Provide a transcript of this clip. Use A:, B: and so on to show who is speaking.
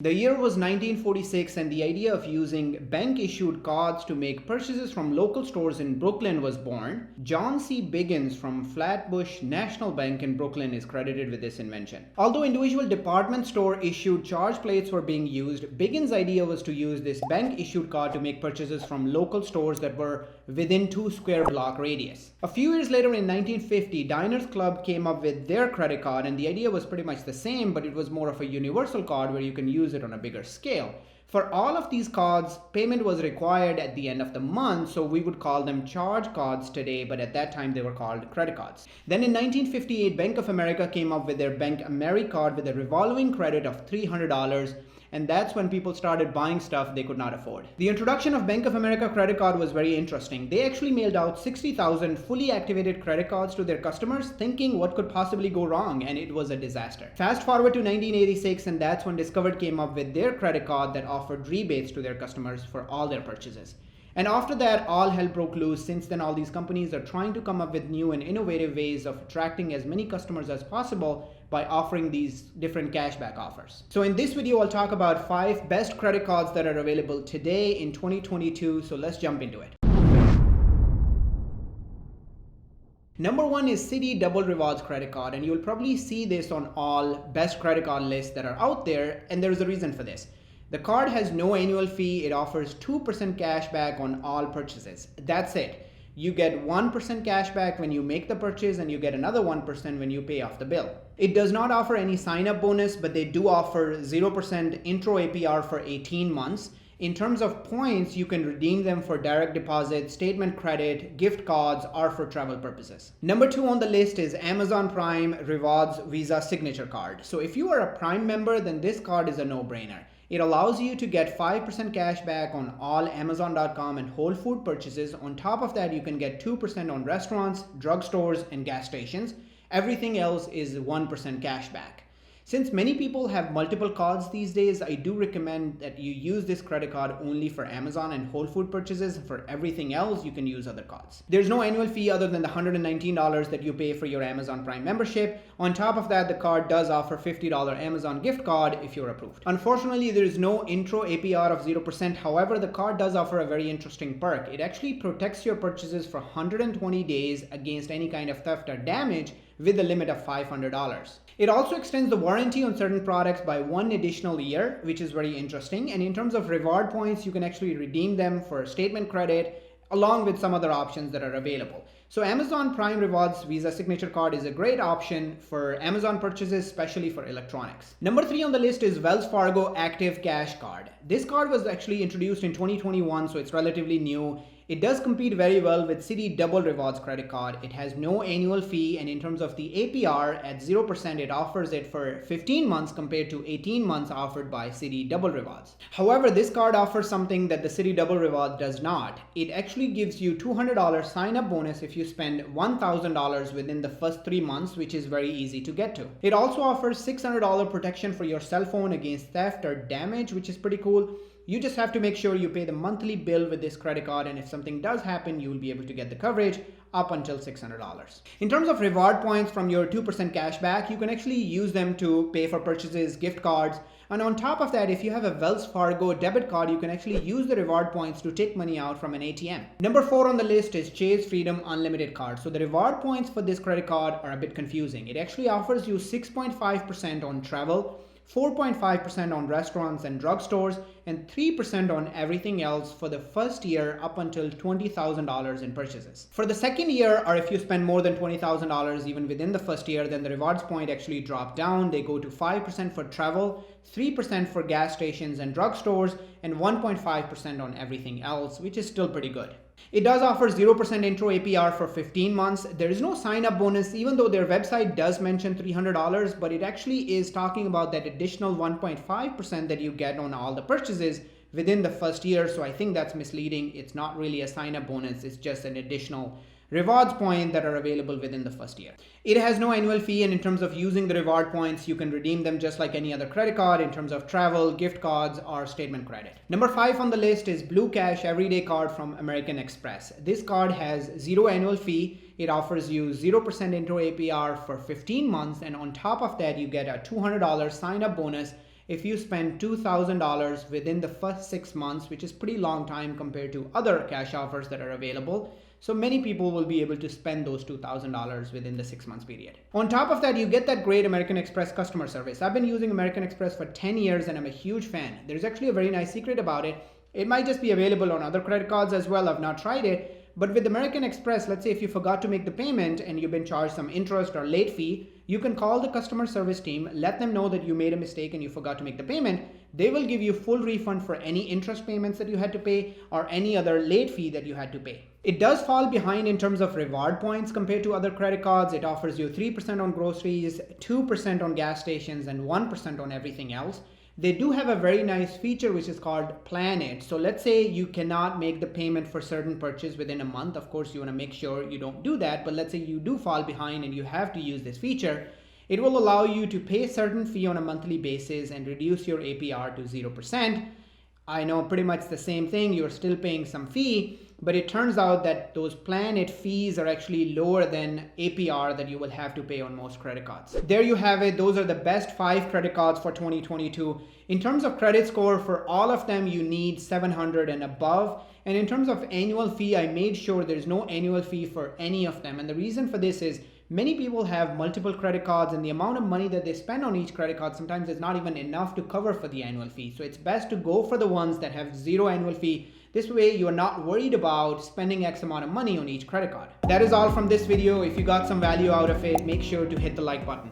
A: The year was 1946 and the idea of using bank-issued cards to make purchases from local stores in Brooklyn was born. John C. Biggins from Flatbush National Bank in Brooklyn is credited with this invention. Although individual department store issued charge plates were being used, Biggins' idea was to use this bank-issued card to make purchases from local stores that were within 2 square block radius. A few years later in 1950, Diners Club came up with their credit card, and the idea was pretty much the same, but it was more of a universal card where you can use it on a bigger scale. For all of these cards, payment was required at the end of the month, so we would call them charge cards today, but at that time they were called credit cards. Then in 1958, Bank of America came up with their Bank AmeriCard with a revolving credit of $300, and that's when people started buying stuff they could not afford. The introduction of Bank of America credit card was very interesting. They actually mailed out 60,000 fully activated credit cards to their customers, thinking what could possibly go wrong, and it was a disaster. Fast forward to 1986, and that's when Discovered came up with their credit card that offered rebates to their customers for all their purchases. And after that, all hell broke loose. Since then, all these companies are trying to come up with new and innovative ways of attracting as many customers as possible by offering these different cashback offers. So in this video, I'll talk about 5 best credit cards that are available today in 2022. So let's jump into it. Number 1 is Citi Double Rewards Credit Card, and you'll probably see this on all best credit card lists that are out there, and there's a reason for this. The card has no annual fee. It offers 2% cash back on all purchases. That's it. You get 1% cash back when you make the purchase, and you get another 1% when you pay off the bill. It does not offer any sign-up bonus, but they do offer 0% intro APR for 18 months. In terms of points, you can redeem them for direct deposit, statement credit, gift cards, or for travel purposes. Number 2 on the list is Amazon Prime Rewards Visa Signature Card. So if you are a Prime member, then this card is a no-brainer. It allows you to get 5% cash back on all Amazon.com and Whole Food purchases. On top of that, you can get 2% on restaurants, drugstores, and gas stations. Everything else is 1% cash back. Since many people have multiple cards these days, I do recommend that you use this credit card only for Amazon and Whole Food purchases. For everything else, you can use other cards. There's no annual fee other than the $119 that you pay for your Amazon Prime membership. On top of that, the card does offer $50 Amazon gift card if you're approved. Unfortunately, there is no intro APR of 0%. However, the card does offer a very interesting perk. It actually protects your purchases for 120 days against any kind of theft or damage, with a limit of $500. It also extends the warranty on certain products by 1 additional year, which is very interesting. And in terms of reward points, you can actually redeem them for statement credit along with some other options that are available. So Amazon Prime Rewards Visa Signature Card is a great option for Amazon purchases, especially for electronics. Number 3 on the list is Wells Fargo Active Cash Card. This card was actually introduced in 2021, so it's relatively new. It does compete very well with Citi Double Rewards Credit Card. It has no annual fee, and in terms of the APR at 0%, it offers it for 15 months compared to 18 months offered by Citi Double Rewards. However, this card offers something that the Citi Double Rewards does not. It actually gives you $200 sign-up bonus if you spend $1,000 within the first 3 months, which is very easy to get to. It also offers $600 protection for your cell phone against theft or damage, which is pretty cool. You just have to make sure you pay the monthly bill with this credit card, and if something does happen, you will be able to get the coverage up until $600. In terms of reward points from your 2% cash back, you can actually use them to pay for purchases, gift cards, and on top of that, if you have a Wells Fargo debit card, you can actually use the reward points to take money out from an ATM. Number 4 on the list is Chase Freedom Unlimited Card. So the reward points for this credit card are a bit confusing. It actually offers you 6.5% on travel, 4.5% on restaurants and drugstores, and 3% on everything else for the first year up until $20,000 in purchases. For the second year, or if you spend more than $20,000 even within the first year, then the rewards point actually drop down. They go to 5% for travel, 3% for gas stations and drugstores, and 1.5% on everything else, which is still pretty good. It does offer 0% intro APR for 15 months. There is no sign-up bonus, even though their website does mention $300, but it actually is talking about that additional 1.5% that you get on all the purchases within the first year. So I think that's misleading. It's not really a sign-up bonus. It's just an additional rewards point that are available within the first year. It has no annual fee, and in terms of using the reward points, you can redeem them just like any other credit card in terms of travel, gift cards, or statement credit. Number 5 on the list is DOUBLECASH Everyday Card from American Express. This card has 0 annual fee. It offers you 0% intro APR for 15 months, and on top of that, you get a $200 sign-up bonus if you spend $2,000 within the first 6 months, which is pretty long time compared to other cash offers that are available. So many people will be able to spend those $2,000 within the 6 months period. On top of that, you get that great American Express customer service. I've been using American Express for 10 years and I'm a huge fan. There's actually a very nice secret about it. It might just be available on other credit cards as well. I've not tried it. But with American Express, let's say if you forgot to make the payment and you've been charged some interest or late fee, you can call the customer service team, let them know that you made a mistake and you forgot to make the payment. They will give you full refund for any interest payments that you had to pay or any other late fee that you had to pay. It does fall behind in terms of reward points compared to other credit cards. It offers you 3% on groceries, 2% on gas stations, and 1% on everything else. They do have a very nice feature which is called Plan It. So let's say you cannot make the payment for certain purchase within a month. Of course, you want to make sure you don't do that. But let's say you do fall behind and you have to use this feature. It will allow you to pay a certain fee on a monthly basis and reduce your APR to 0%. I know pretty much the same thing. You're still paying some fee, but it turns out that those Plan It fees are actually lower than APR that you will have to pay on most credit cards. There you have it. Those are the best 5 credit cards for 2022. In terms of credit score, for all of them, you need 700 and above. And in terms of annual fee, I made sure there's no annual fee for any of them. And the reason for this is many people have multiple credit cards and the amount of money that they spend on each credit card sometimes is not even enough to cover for the annual fee. So it's best to go for the ones that have 0 annual fee. This way you're not worried about spending X amount of money on each credit card. That is all from this video. If you got some value out of it, make sure to hit the like button.